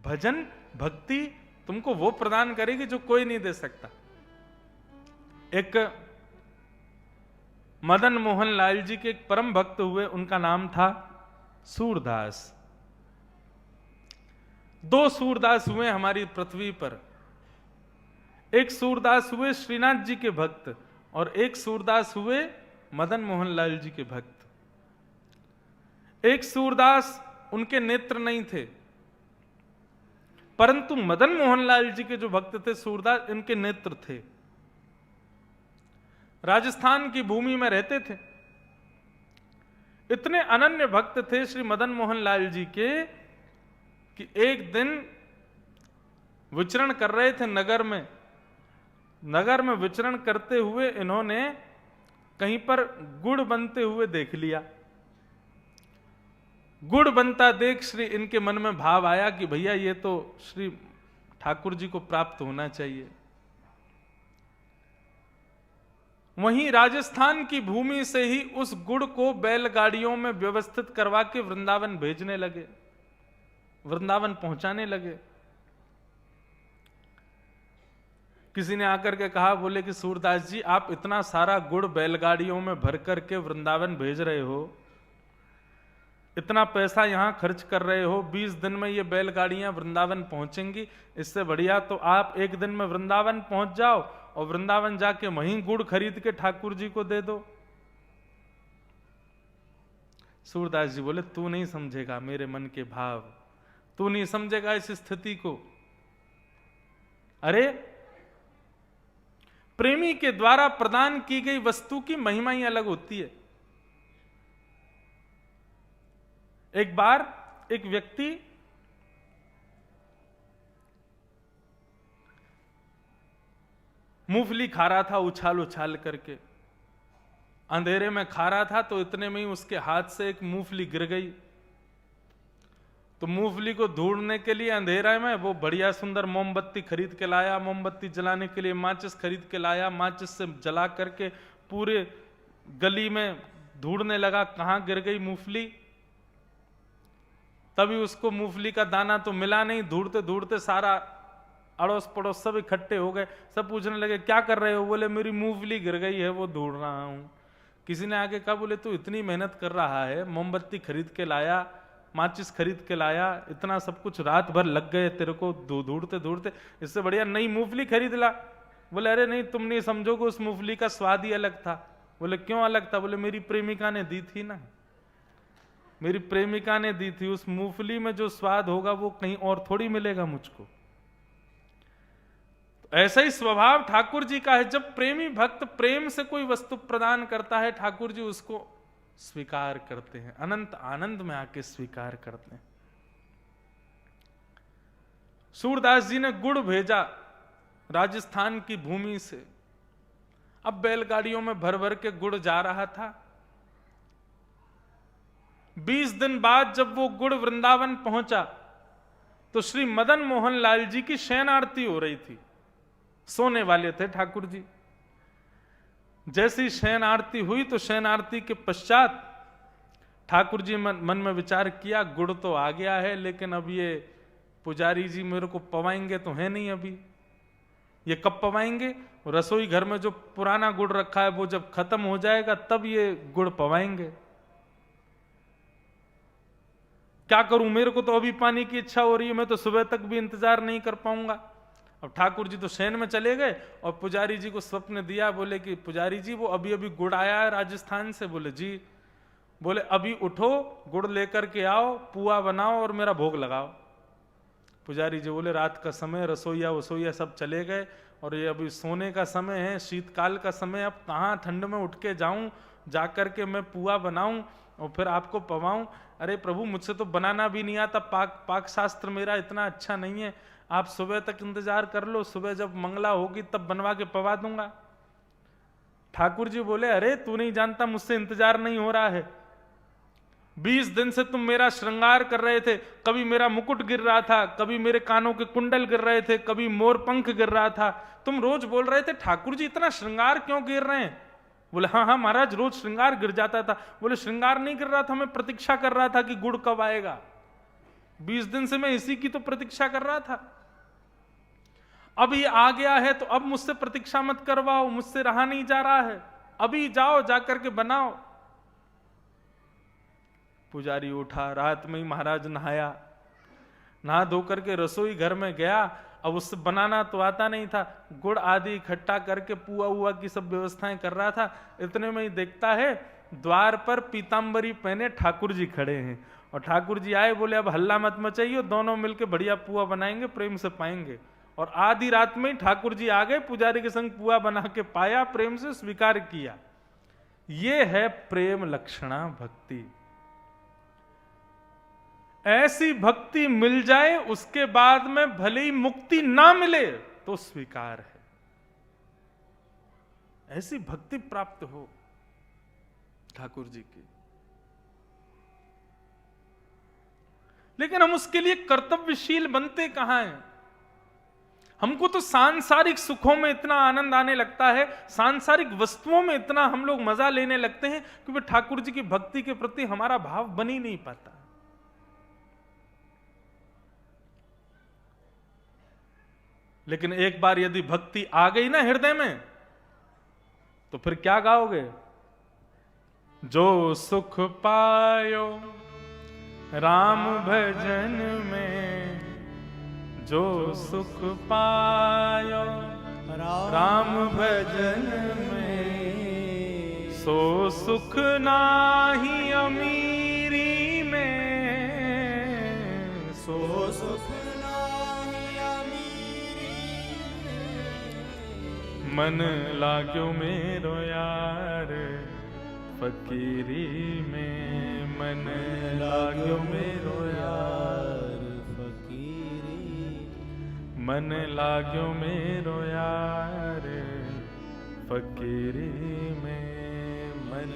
भजन भक्ति तुमको वो प्रदान करेगी जो कोई नहीं दे सकता। एक मदन मोहन लाल जी के एक परम भक्त हुए, उनका नाम था सूरदास। 2 सूरदास हुए हमारी पृथ्वी पर। एक सूरदास हुए श्रीनाथ जी के भक्त और एक सूरदास हुए मदन मोहन लाल जी के भक्त। एक सूरदास उनके नेत्र नहीं थे, परंतु मदन मोहन लाल जी के जो भक्त थे सूरदास, इनके नेत्र थे। राजस्थान की भूमि में रहते थे। इतने अनन्य भक्त थे श्री मदन मोहन लाल जी के कि एक दिन विचरण कर रहे थे नगर में। नगर में विचरण करते हुए इन्होंने कहीं पर गुड़ बनते हुए देख लिया। गुड़ बनता देख श्री इनके मन में भाव आया कि भैया ये तो श्री ठाकुर जी को प्राप्त होना चाहिए। वहीं राजस्थान की भूमि से ही उस गुड़ को बैलगाड़ियों में व्यवस्थित करवा के वृंदावन भेजने लगे, वृंदावन पहुंचाने लगे। किसी ने आकर के कहा, बोले कि सूरदास जी आप इतना सारा गुड़ बैलगाड़ियों में भर करके वृंदावन भेज रहे हो, इतना पैसा यहां खर्च कर रहे हो, 20 दिन में ये बैलगाड़ियां वृंदावन पहुंचेंगी, इससे बढ़िया तो आप एक दिन में वृंदावन पहुंच जाओ और वृंदावन जाके वहीं गुड़ खरीद के ठाकुर जी को दे दो। सूरदास जी बोले तू नहीं समझेगा मेरे मन के भाव, तू नहीं समझेगा इस स्थिति को। अरे प्रेमी के द्वारा प्रदान की गई वस्तु की महिमा ही अलग होती है। एक बार एक व्यक्ति मूंगफली खा रहा था उछाल उछाल करके, अंधेरे में खा रहा था, तो इतने में ही उसके हाथ से एक मूंगफली गिर गई। तो मूंगफली को ढूंढने के लिए अंधेरा में वो बढ़िया सुंदर मोमबत्ती खरीद के लाया, मोमबत्ती जलाने के लिए माचिस खरीद के लाया, माचिस से जला करके पूरे गली में ढूंढने लगा कहां गिर गई मूंगफली। तभी उसको मूंगफली का दाना तो मिला नहीं। ढूंढते ढूंढते सारा अड़ोस पड़ोस सब इकट्ठे हो गए, सब पूछने लगे क्या कर रहे हो? बोले मेरी मूंगफली गिर गई है, वो ढूंढ रहा हूं। किसी ने आगे कहा, बोले तू इतनी मेहनत कर रहा है, मोमबत्ती खरीद के लाया, माचिस खरीद के लाया, इतना सब कुछ रात भर लग गए तेरे को ढूंढते ढूंढते, इससे बढ़िया नई मूंगफली खरीद ला। बोले अरे नहीं, तुम नहीं समझोगे, उस मूंगफली का स्वाद ही अलग था। बोले क्यों अलग था? बोले मेरी प्रेमिका ने दी थी ना, मेरी प्रेमिका ने दी थी। उस मूंगफली में जो स्वाद होगा वो कहीं और थोड़ी मिलेगा मुझको। ऐसा ही स्वभाव ठाकुर जी का है। जब प्रेमी भक्त प्रेम से कोई वस्तु प्रदान करता है, ठाकुर जी उसको स्वीकार करते हैं, अनंत आनंद में आके स्वीकार करते हैं। सूरदास जी ने गुड़ भेजा राजस्थान की भूमि से। अब बैलगाड़ियों में भर भर के गुड़ जा रहा था। 20 दिन बाद जब वो गुड़ वृंदावन पहुंचा तो श्री मदन मोहन लाल जी की शयन आरती हो रही थी। सोने वाले थे ठाकुर जी। जैसी शयन आरती हुई तो शयन आरती के पश्चात ठाकुर जी मन में विचार किया, गुड़ तो आ गया है, लेकिन अब ये पुजारी जी मेरे को पवाएंगे तो है नहीं, अभी ये कब पवाएंगे? रसोई घर में जो पुराना गुड़ रखा है वो जब खत्म हो जाएगा तब ये गुड़ पवाएंगे। क्या करूं, मेरे को तो अभी पानी की इच्छा हो रही है, मैं तो सुबह तक भी इंतजार नहीं कर पाऊंगा। अब ठाकुर जी तो शयन में चले गए और पुजारी जी को स्वप्न दिया। बोले कि पुजारी जी वो अभी अभी गुड़ आया है राजस्थान से। बोले जी। बोले अभी उठो, गुड़ लेकर के आओ, पुआ बनाओ और मेरा भोग लगाओ। पुजारी जी बोले रात का समय, रसोईया वसोईया सब चले गए और ये अभी सोने का समय है, शीतकाल का समय, अब कहाँ ठंड में उठ के जाऊं, जाकर के मैं पुआ बनाऊं और फिर आपको पवाऊं? अरे प्रभु मुझसे तो बनाना भी नहीं आता, पाक शास्त्र मेरा इतना अच्छा नहीं है, आप सुबह तक इंतजार कर लो, सुबह जब मंगला होगी तब बनवा के पवा दूंगा। ठाकुर जी बोले अरे तू नहीं जानता, मुझसे इंतजार नहीं हो रहा है। 20 दिन से तुम मेरा श्रृंगार कर रहे थे, कभी मेरा मुकुट गिर रहा था, कभी मेरे कानों के कुंडल गिर रहे थे, कभी मोर पंख गिर रहा था। तुम रोज बोल रहे थे ठाकुर जी इतना श्रृंगार क्यों गिर रहे हैं? बोले हाँ हाँ महाराज, रोज श्रृंगार गिर जाता था। बोले श्रृंगार नहीं गिर रहा था, मैं प्रतीक्षा कर रहा था कि गुड़ कब आएगा। 20 दिन से मैं इसी की तो प्रतीक्षा कर रहा था। अब ये आ गया है तो अब मुझसे प्रतीक्षा मत करवाओ, मुझसे रहा नहीं जा रहा है, अभी जाओ जाकर के बनाओ। पुजारी उठा, रात में ही महाराज नहाया, नहा धो करके रसोई घर में गया। अब उससे बनाना तो आता नहीं था, गुड़ आदि इकट्ठा करके पुआ हुआ की सब व्यवस्थाएं कर रहा था। इतने में ही देखता है द्वार पर पीतांबरी पहने ठाकुर जी खड़े हैं, और ठाकुर जी आए, बोले अब हल्ला मत मचाइए, दोनों मिलके बढ़िया पुआ बनाएंगे, प्रेम से पाएंगे। और आधी रात में ही ठाकुर जी आ गए, पुजारी के संग पुआ बना के पाया, प्रेम से स्वीकार किया। ये है प्रेम लक्षणा भक्ति। ऐसी भक्ति मिल जाए, उसके बाद में भले ही मुक्ति ना मिले तो स्वीकार है। ऐसी भक्ति प्राप्त हो ठाकुर जी की। लेकिन हम उसके लिए कर्तव्यशील बनते कहां हैं? हमको तो सांसारिक सुखों में इतना आनंद आने लगता है, सांसारिक वस्तुओं में इतना हम लोग मजा लेने लगते हैं, क्योंकि ठाकुर जी की भक्ति के प्रति हमारा भाव बन ही नहीं पाता। लेकिन एक बार यदि भक्ति आ गई ना हृदय में, तो फिर क्या गाओगे? जो सुख पायो राम भजन में, जो सुख पायो राम भजन में, सो सुख नाही अमीरी में, सो सुख नाही अमीरी में। मन लाग्यो मेरो यार फकीरी में, मन लाग्यो मेरो यार फकीरी, मन लाग्यो मेरो यार फकीरी में, मन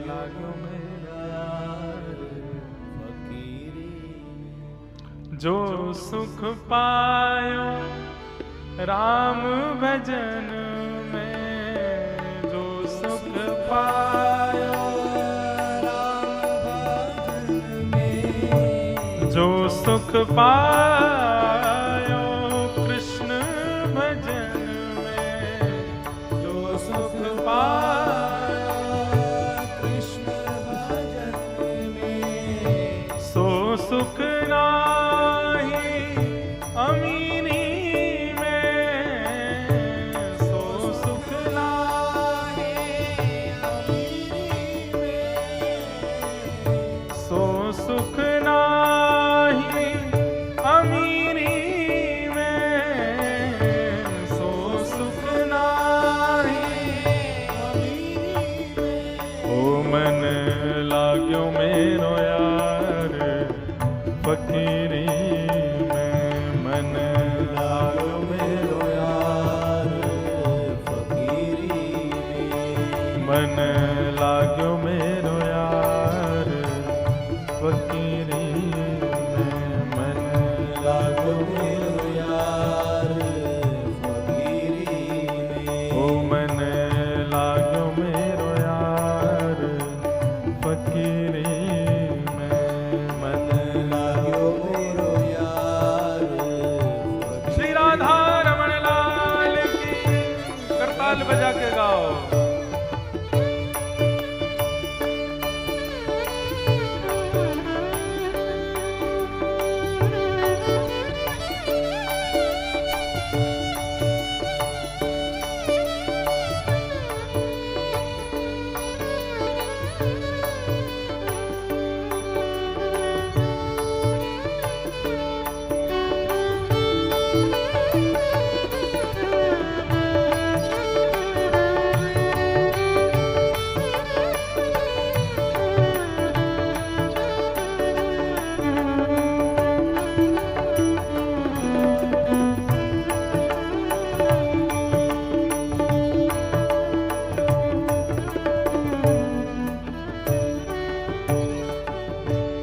लाग्यो मेरो यार फकीरी। जो सुख पायो राम भजन में, जो सुख पायो जो सुख पायो कृष्ण भजन में, जो सुख पायो कृष्ण भजन में, सो सुख नाही अमीरी में, सो सुख नाही अमीरी में, सो सुख नाही अमीरी में, सो सुख नाही अमीरी में। ओ मन लाग्यो मेरो यार फकीरी में, मन लाग्यो मेरो यार फकीरी में, मन लाग्यो मेरो यार फकीरी में, मन लाग्यो मेरो यार फकीरी में। ओ मन लाग्यो मेरो यार फकीरी में, मन लाग्यो मेरो यार। श्री राधा रमण लाल की, करताल बजा के गाओ।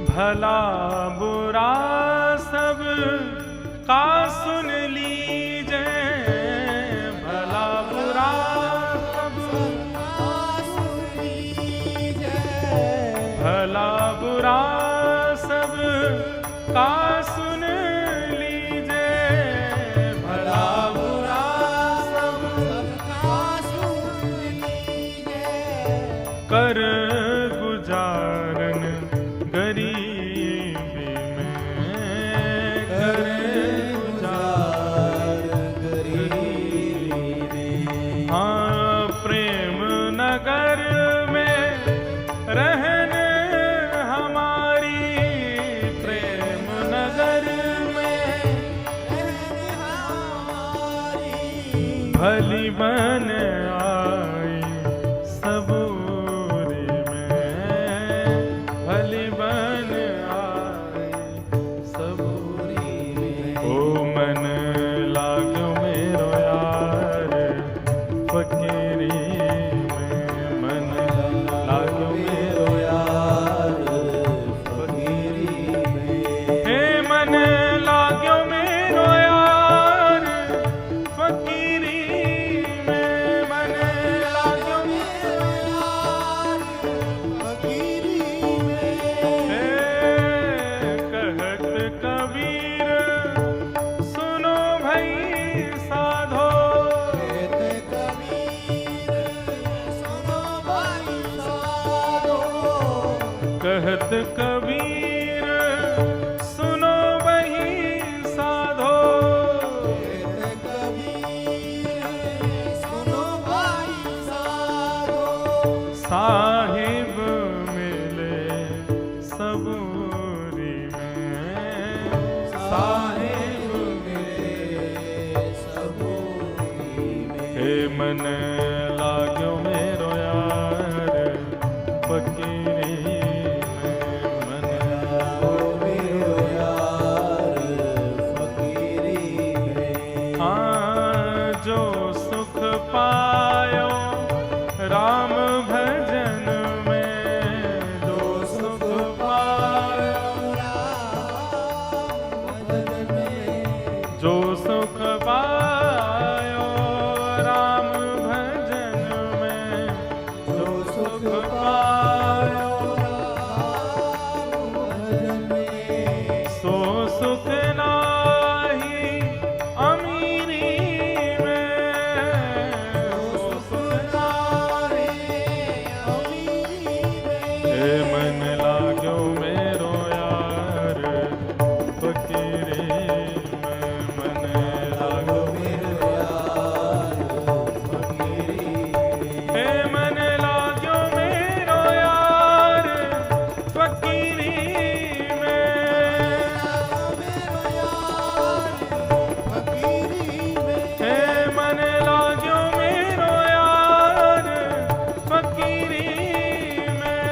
भला बुरा सब का सुन लीजिए, भला बुरा सब का सुन लीजिए, भला बुरा सब का सुन लीजिए, भला बुरा सबका सुन लीजिए, कर गुजारन गरीबी में, कर गुजारन गरीबी। हाँ, प्रेम नगर में रहने हमारी, प्रेम नगर में रहने हमारी, भली बन आई सबूरी में, भली बन आई सबूरी में। ओ मन लागो मेरो यार फकीरी में, मन लागो मेरो यार फकीरी में। हे मन लागो मेरो यार फकीरी में, मन लागो मेरो यार फकीरी में। हे कहत कबीर सुनो भई साधो, कहत कबीर सुनो भाई साधो, कहत कबीर सुनो वही साधो, कहत कबीर सुनो भाई साधो। साहिब मिले सबूरी में, साहिब मिले सबूरी में। हे मन लागो मेरो यार फकीरी में, मन लागो मेरो यार फकीरी में। हाँ, जो सुख पायो राम भजन में, जो सुख पायो राम भजन में, जो सुख पायो राम भजन में, जो सुख पायो राम भजन में। सो सुख नाही अमीरी में, सो सुख नाही अमीरी में। हे मन लागो मेरो यार फकीरी में, मन लागो मेरो यार फकीरी में। हे मन लागो मेरो यार फकीरी में, हे मन लागो मेरो यार फकीरी में।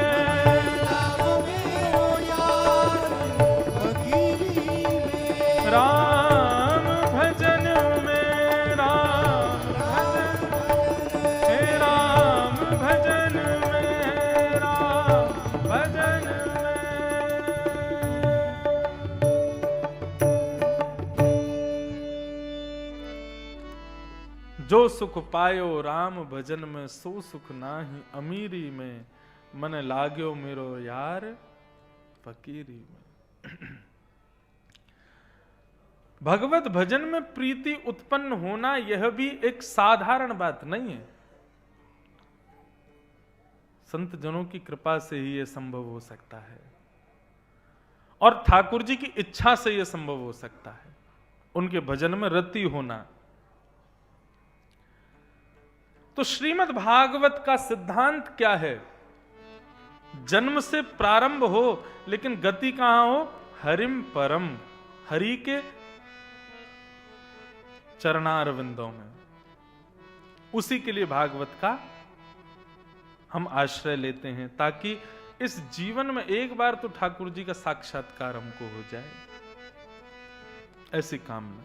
राम भजन में, राम भजन, हे राम भजन में, राम भजन में। जो सुख पायो राम भजन में, सो सुख नाही अमीरी में, मन लाग्यो मेरो यार फकीरी में। भगवत भजन में प्रीति उत्पन्न होना यह भी एक साधारण बात नहीं है। संत जनों की कृपा से ही यह संभव हो सकता है, और ठाकुर जी की इच्छा से यह संभव हो सकता है, उनके भजन में रति होना। तो श्रीमद् भागवत का सिद्धांत क्या है? जन्म से प्रारंभ हो, लेकिन गति कहां हो? हरिम परम, हरि के चरणारविंदों में। उसी के लिए भागवत का हम आश्रय लेते हैं, ताकि इस जीवन में एक बार तो ठाकुर जी का साक्षात्कार हमको हो जाए, ऐसी कामना।